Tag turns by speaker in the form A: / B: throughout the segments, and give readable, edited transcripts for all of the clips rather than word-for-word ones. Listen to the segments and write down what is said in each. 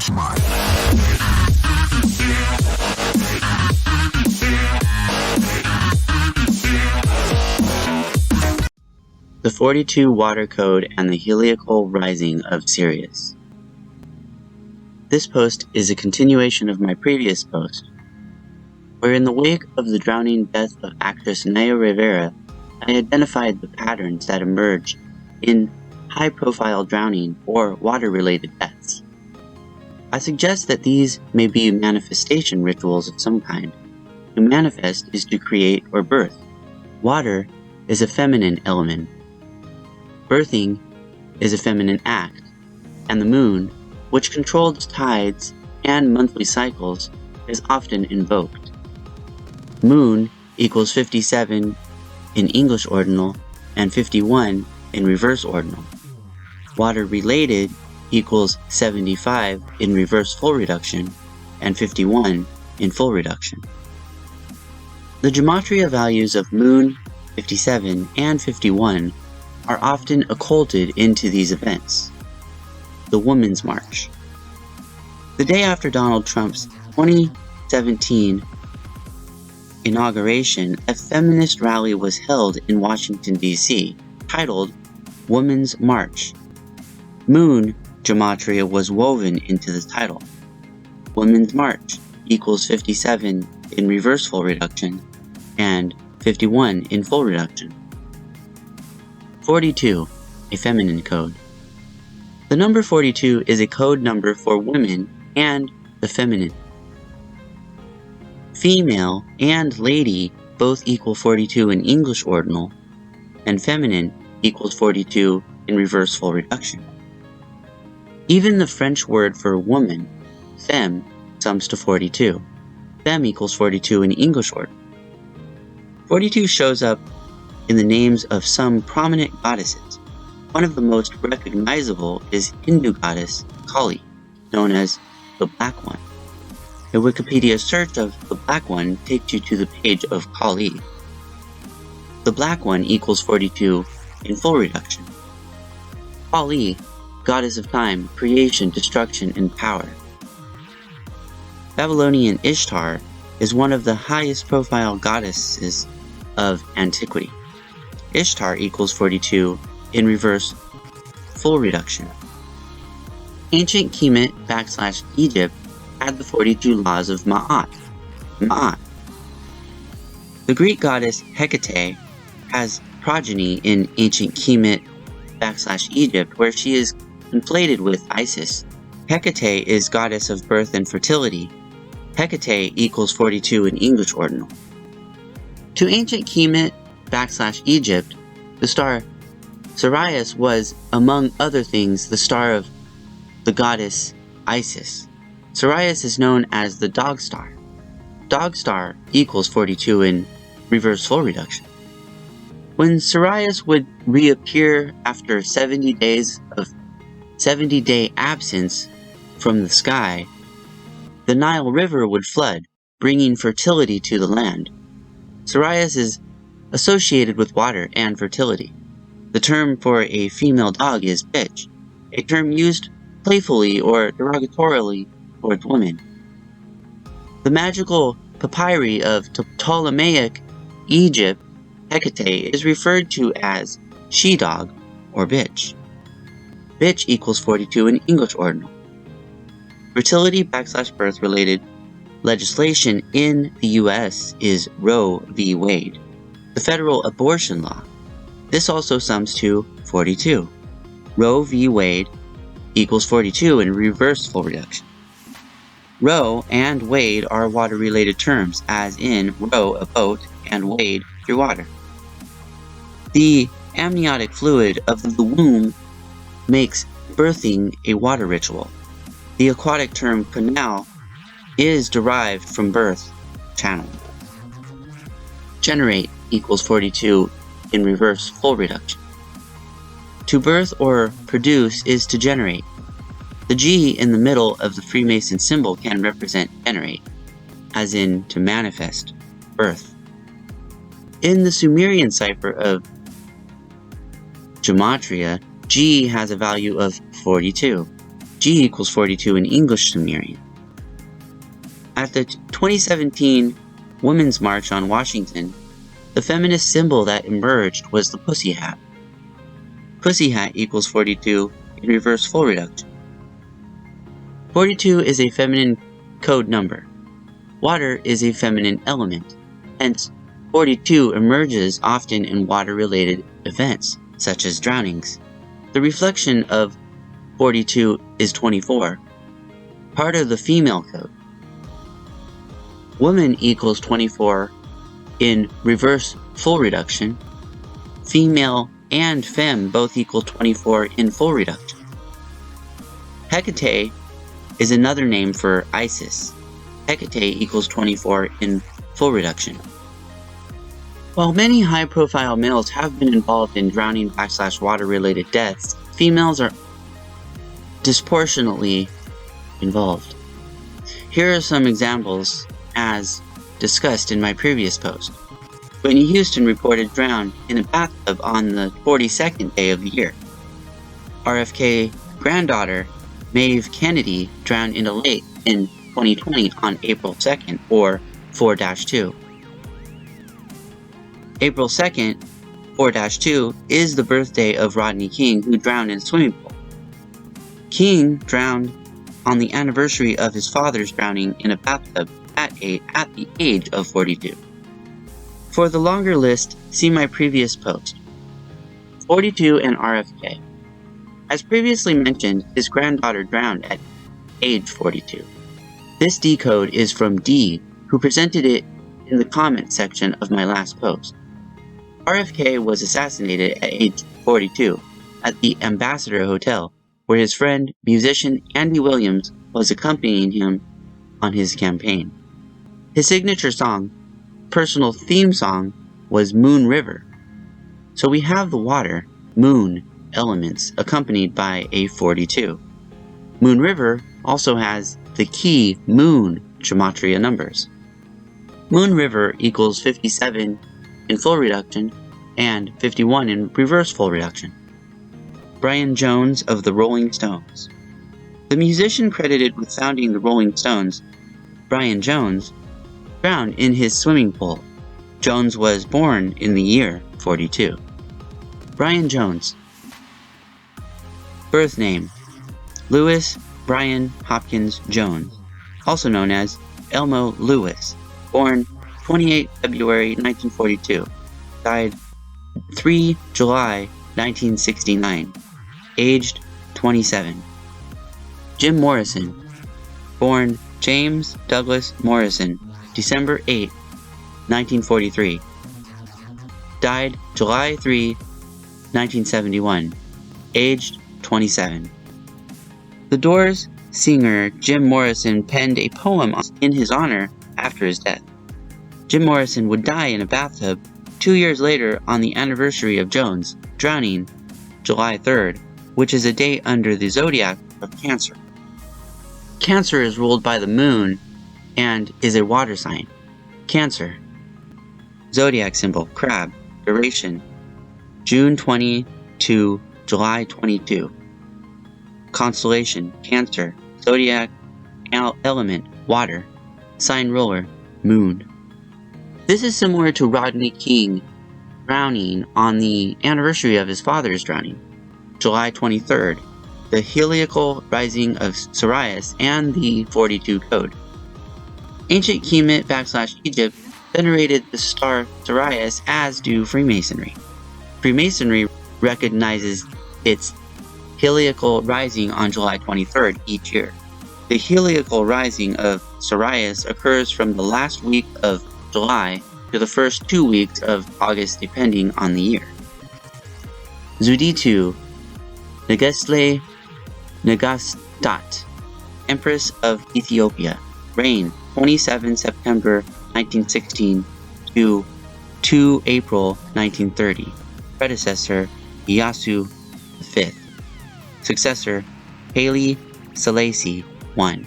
A: The 42 Water Code and the Heliacal Rising of SIRIUS. This post is a continuation of my previous post, where in the wake of the drowning death of actress Naya Rivera, I identified the patterns that emerged in high-profile drowning or water-related deaths. I suggest that these may be manifestation rituals of some kind. To manifest is to create or birth. Water is a feminine element. Birthing is a feminine act, and the moon, which controls tides and monthly cycles, is often invoked. Moon equals 57 in English ordinal and 51 in reverse ordinal. Water-related equals 75 in reverse full reduction and 51 in full reduction. The gematria values of moon, 57, and 51 are often occulted into these events. The Women's March. The day after Donald Trump's 2017 inauguration, a feminist rally was held in Washington, D.C., titled Women's March. Moon gematria was woven into the title. Women's March equals 57 in reverse full reduction and 51 in full reduction. 42, a feminine code. The number 42 is a code number for women and the feminine. Female and lady both equal 42 in English ordinal, and feminine equals 42 in reverse full reduction. Even the French word for woman, femme, sums to 42. Femme equals 42 in English ordinal. 42 shows up in the names of some prominent goddesses. One of the most recognizable is Hindu goddess Kali, known as the Black One. A Wikipedia search of the Black One takes you to the page of Kali. The Black One equals 42 in full reduction. Kali, goddess of time, creation, destruction, and power. Babylonian Ishtar is one of the highest profile goddesses of antiquity. Ishtar equals 42 in reverse full reduction. Ancient Kemet / Egypt had the 42 laws of Ma'at. The Greek goddess Hecate has progeny in ancient Kemet / Egypt, where she is conflated with Isis. Hecate is goddess of birth and fertility. Hecate equals 42 in English ordinal. To ancient Kemet / Egypt, the star Sirius was, among other things, the star of the goddess Isis. Sirius is known as the dog star. Dog star equals 42 in reverse full reduction. When Sirius would reappear after 70 days of 70-day absence from the sky, the Nile River would flood, bringing fertility to the land. Sirius is associated with water and fertility. The term for a female dog is bitch, a term used playfully or derogatorily towards women. The magical papyri of Ptolemaic Egypt, Hecate is referred to as she-dog or bitch. Bitch equals 42 in English ordinal. Fertility / birth related legislation in the U.S. is Roe v. Wade, the federal abortion law. This also sums to 42. Roe v. Wade equals 42 in reverse full reduction. Roe and Wade are water-related terms, as in row a boat and wade through water. The amniotic fluid of the womb makes birthing a water ritual. The aquatic term canal is derived from birth channel. Generate equals 42 in reverse full reduction. To birth or produce is to generate. The G in the middle of the Freemason symbol can represent generate, as in to manifest, birth. In the Sumerian cipher of gematria, G has a value of 42. G equals 42 in English Sumerian. At the 2017 Women's March on Washington, the feminist symbol that emerged was the pussy hat. Pussy hat equals 42 in reverse full reduction. 42 is a feminine code number. Water is a feminine element, hence 42 emerges often in water-related events, such as drownings. The reflection of 42 is 24, part of the female code. Woman equals 24 in reverse full reduction. Female and femme both equal 24 in full reduction. Hecate is another name for Isis. Hecate equals 24 in full reduction. While many high-profile males have been involved in drowning / water-related deaths, females are disproportionately involved. Here are some examples as discussed in my previous post. Whitney Houston reported drowned in a bathtub on the 42nd day of the year. RFK granddaughter Maeve Kennedy drowned in a lake in 2020 on April 2nd, or 4-2. April 2nd, 4-2, is the birthday of Rodney King, who drowned in a swimming pool. King drowned on the anniversary of his father's drowning in a bathtub at the age of 42. For the longer list, see my previous post. 42 and RFK. As previously mentioned, his granddaughter drowned at age 42. This D code is from D, who presented it in the comment section of my last post. RFK was assassinated at age 42 at the Ambassador Hotel, where his friend, musician Andy Williams was accompanying him on his campaign. His signature song, personal theme song, was Moon River. So we have the water, moon, elements accompanied by a 42. Moon River also has the key moon gematria numbers. Moon River equals 57 in full reduction and 51 in reverse full reduction. Brian Jones of the Rolling Stones. The musician credited with founding the Rolling Stones, Brian Jones, drowned in his swimming pool. Jones was born in the year 42. Brian Jones. Birth name: Lewis Brian Hopkins Jones, also known as Elmo Lewis, born 28 February 1942, died 3 July 1969, aged 27. Jim Morrison, born James Douglas Morrison, December 8, 1943, died July 3, 1971, aged 27. The Doors singer Jim Morrison penned a poem in his honor after his death. Jim Morrison would die in a bathtub 2 years later on the anniversary of Jones drowning, July 3rd, which is a date under the zodiac of Cancer. Cancer is ruled by the moon and is a water sign. Cancer. Zodiac symbol: crab. Duration: June 20 to July 22. Constellation: Cancer. Zodiac element: water. Sign ruler: moon. This is similar to Rodney King drowning on the anniversary of his father's drowning, July 23rd, the Heliacal Rising of SIRIUS, and the 42 code. Ancient Kemet / Egypt venerated the star Sirius, as do Freemasonry. Freemasonry recognizes its Heliacal Rising on July 23rd each year. The Heliacal Rising of Sirius occurs from the last week of July to the first 2 weeks of August, depending on the year. Zuditu Negestle Negastat, Empress of Ethiopia, reign 27 September 1916 to 2 April 1930. Predecessor: Iyasu V. Successor: Haile Selassie I.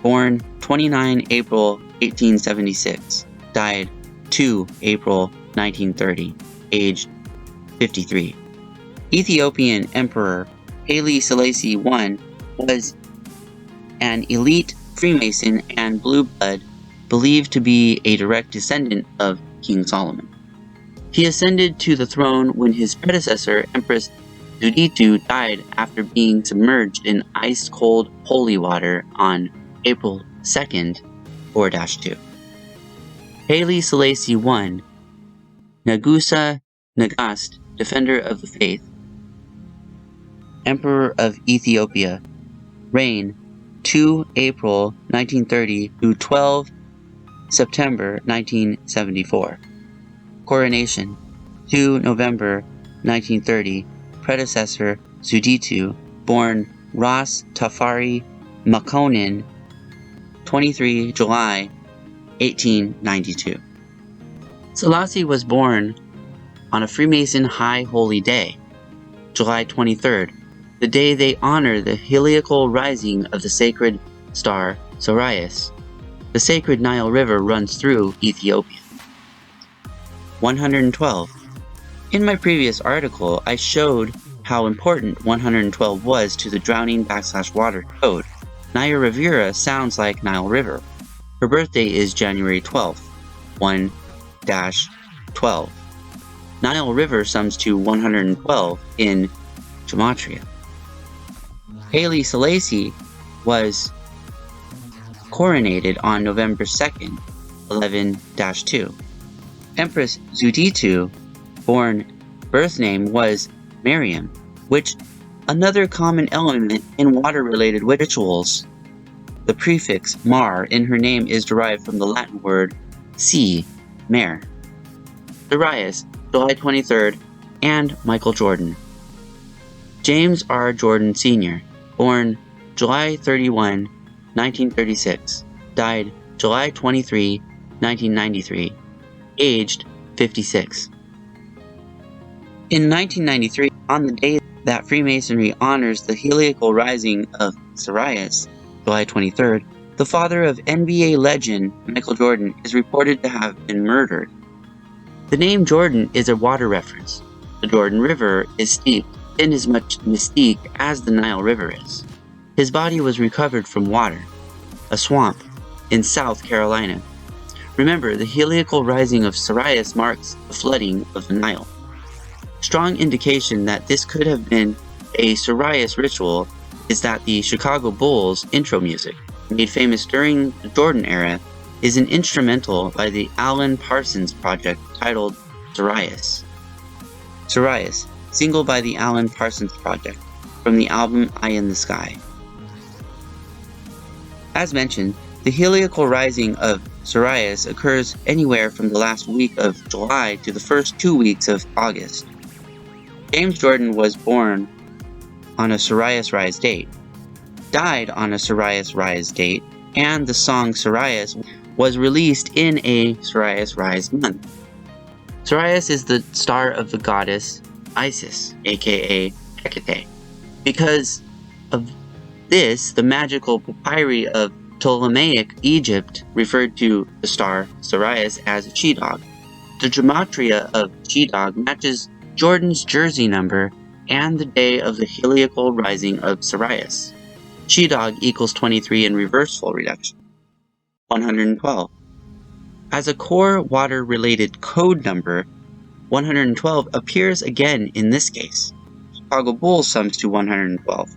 A: Born 29 April 1876. Died 2 April 1930. Aged 53. Ethiopian Emperor Haile Selassie I was an elite Freemason and blue blood believed to be a direct descendant of King Solomon. He ascended to the throne when his predecessor, Empress Zuditu, died after being submerged in ice-cold holy water on April 2nd, 4-2. Haile Selassie I, Nagusa Nagast, Defender of the Faith, Emperor of Ethiopia, reign 2 April 1930 to 12 September 1974. Coronation 2 November 1930. Predecessor Zuditu, born Ras Tafari Makonnen, 23 July 1892. Selassie was born on a Freemason High Holy Day, July 23rd, the day they honor the heliacal rising of the sacred star Sirius. The sacred Nile River runs through Ethiopia. 112. In my previous article, I showed how important 112 was to the drowning/water code. Naya Rivera sounds like Nile River. Her birthday is January 12th, 1-12. Nile River sums to 112 in gematria. Haile Selassie was coronated on November 2nd, 11-2. Empress Zuditu, born birth name was Miriam, which another common element in water-related rituals. The prefix mar in her name is derived from the Latin word sea, mare. Sirius, July 23rd, and Michael Jordan. James R. Jordan Sr., born July 31, 1936, died July 23, 1993, aged 56. In 1993, on the day that Freemasonry honors the Heliacal Rising of SIRIUS, July 23rd, the father of NBA legend Michael Jordan is reported to have been murdered. The name Jordan is a water reference. The Jordan River is steeped in as much mystique as the Nile River is. His body was recovered from water, a swamp, in South Carolina. Remember, the Heliacal Rising of SIRIUS marks the flooding of the Nile. Strong indication that this could have been a SIRIUS ritual is that the Chicago Bulls intro music, made famous during the Jordan era, is an instrumental by the Alan Parsons Project titled SIRIUS. SIRIUS, single by the Alan Parsons Project, from the album Eye in the Sky. As mentioned, the Heliacal Rising of SIRIUS occurs anywhere from the last week of July to the first 2 weeks of August. James Jordan was born on a SIRIUS Rise date, died on a SIRIUS Rise date, and the song SIRIUS was released in a SIRIUS Rise month. Sirius is the star of the goddess Isis, aka Hecate. Because of this, the magical papyri of Ptolemaic Egypt referred to the star Sirius as a she-dog. The gematria of she-dog matches Jordan's jersey number and the day of the Heliacal Rising of Sirius. She-dog equals 23 in reversible reduction. 112. As a core water-related code number, 112 appears again in this case. Chicago Bulls sums to 112.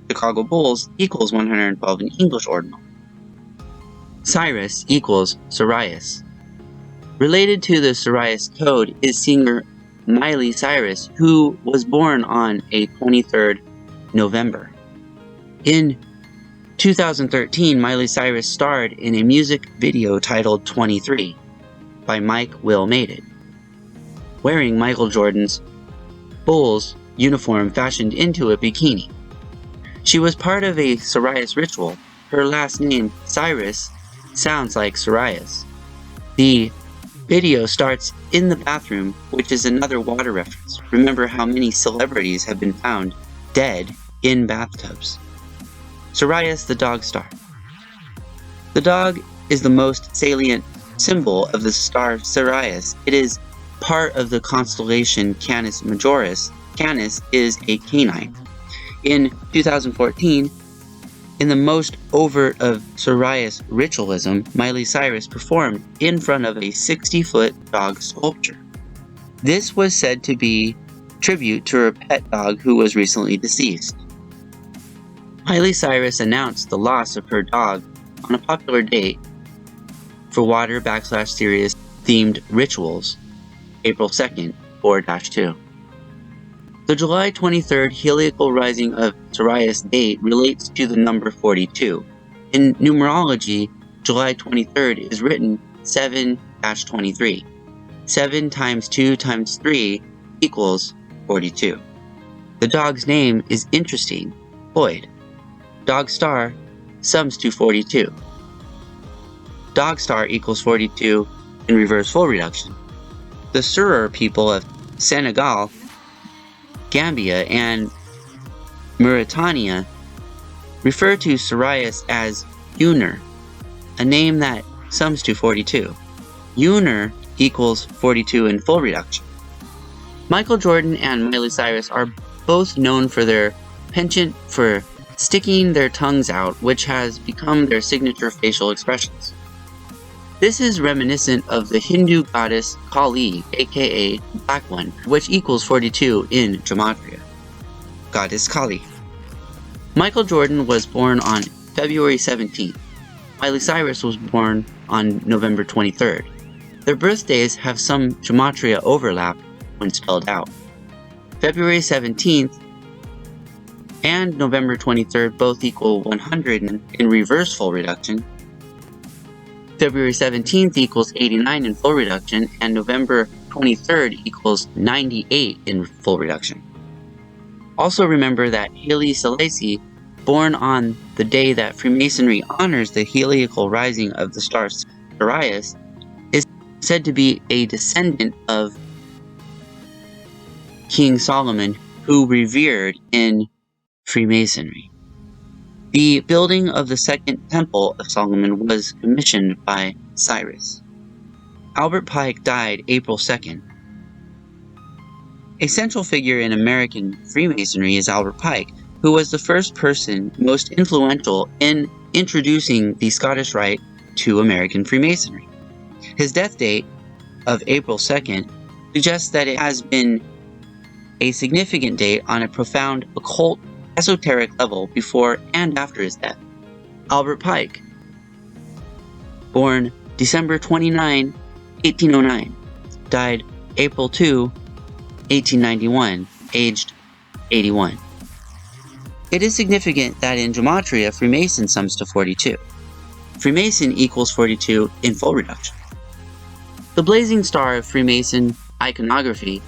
A: Chicago Bulls equals 112 in English ordinal. Cyrus equals Sirius. Related to the Sirius code is singer Miley Cyrus, who was born on a 23rd November. In 2013, Miley Cyrus starred in a music video titled 23 by Mike Will Made It, wearing Michael Jordan's Bulls uniform fashioned into a bikini. She was part of a Sirius ritual. Her last name, Cyrus, sounds like Sirius. The video starts in the bathroom, which is another water reference. Remember how many celebrities have been found dead in bathtubs. Sirius the dog star. The dog is the most salient symbol of the star Sirius. It is part of the constellation Canis Majoris. Canis is a canine. In 2014, In the most overt of SIRIUS ritualism, Miley Cyrus performed in front of a 60-foot dog sculpture. This was said to be tribute to her pet dog who was recently deceased. Miley Cyrus announced the loss of her dog on a popular date for water/SIRIUS themed rituals, April 2nd, 4-2. The July 23rd Heliacal Rising of SIRIUS date relates to the number 42. In numerology, July 23rd is written 7-23. 7 times 2 times 3 equals 42. The dog's name is interesting, Floyd. Dog star sums to 42. Dog star equals 42 in reverse full reduction. The Serer people of Senegal, Gambia, and Mauritania refer to SIRIUS as Uner, a name that sums to 42. Uner equals 42 in full reduction. Michael Jordan and Miley Cyrus are both known for their penchant for sticking their tongues out, which has become their signature facial expressions. This is reminiscent of the Hindu goddess Kali, aka Black One, which equals 42 in Gematria. Goddess Kali. Michael Jordan was born on February 17th. Miley Cyrus was born on November 23rd. Their birthdays have some Gematria overlap when spelled out. February 17th and November 23rd both equal 100 in reverse full reduction. February 17th equals 89 in full reduction, and November 23rd equals 98 in full reduction. Also remember that Haile Selassie, born on the day that Freemasonry honors the Heliacal Rising of the star SIRIUS, is said to be a descendant of King Solomon, who revered in Freemasonry. The building of the Second Temple of Solomon was commissioned by Cyrus. Albert Pike died April 2nd. A central figure in American Freemasonry is Albert Pike, who was the first person most influential in introducing the Scottish Rite to American Freemasonry. His death date of April 2nd suggests that it has been a significant date on a profound occult esoteric level before and after his death. Albert Pike, born December 29, 1809, died April 2, 1891, aged 81. It is significant that in Gematria, Freemason sums to 42. Freemason equals 42 in full reduction. The blazing star of Freemason iconography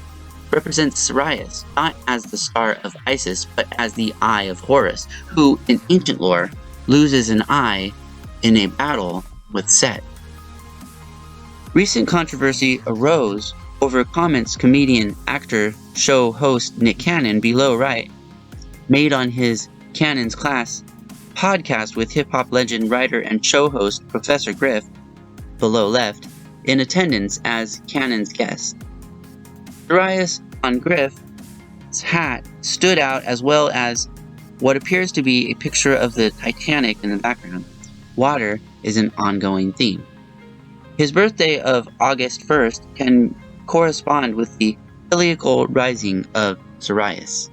A: represents SIRIUS not as the star of Isis, but as the eye of Horus, who, in ancient lore, loses an eye in a battle with Set. Recent controversy arose over comments comedian, actor, show host Nick Cannon, below right, made on his Cannon's Class podcast with hip-hop legend, writer, and show host Professor Griff, below left, in attendance as Cannon's guest. SIRIUS on Griff's hat stood out, as well as what appears to be a picture of the Titanic in the background. Water is an ongoing theme. His birthday of August 1st can correspond with the Heliacal Rising of SIRIUS.